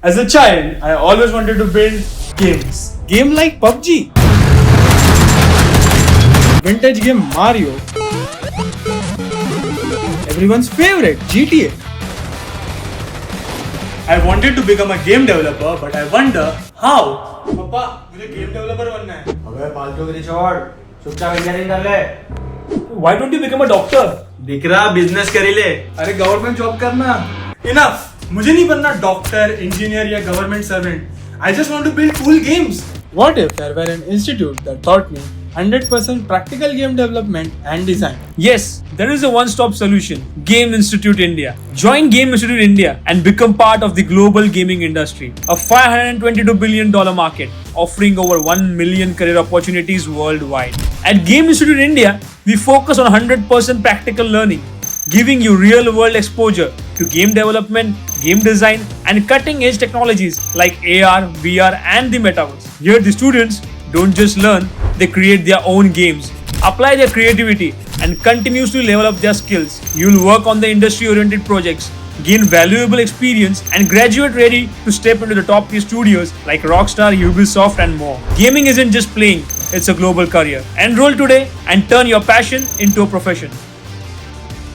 As a child, I always wanted to build games. Game like PUBG, vintage game Mario, everyone's favorite GTA. I wanted to become a game developer, but I wonder how. पापा, मुझे game developer बनना है. अबे फालतूगिरी छोड़, चुपचाप engineering कर ले. Why don't you become a doctor? दिख रहा बिजनेस करी ले. अरे गवर्नमेंट जॉब करना. Enough. मुझे नहीं बनना डॉक्टर, इंजीनियर या government servant. I just want to build cool games. What if there were an institute that taught me 100% practical game development and design? Yes, there is a one-stop solution. Game Institute India. Join Game Institute India and become part of the global gaming industry. A $522 billion market offering over 1 million career opportunities worldwide. At Game Institute India, we focus on 100% practical learning, giving you real-world exposure to game development, game design, and cutting-edge technologies like AR, VR, and the metaverse. Here, the students don't just learn, they create their own games, apply their creativity, and continuously level up their skills. You'll work on the industry-oriented projects, gain valuable experience, and graduate ready to step into the top-tier studios like Rockstar, Ubisoft, and more. Gaming isn't just playing, it's a global career. Enroll today and turn your passion into a profession.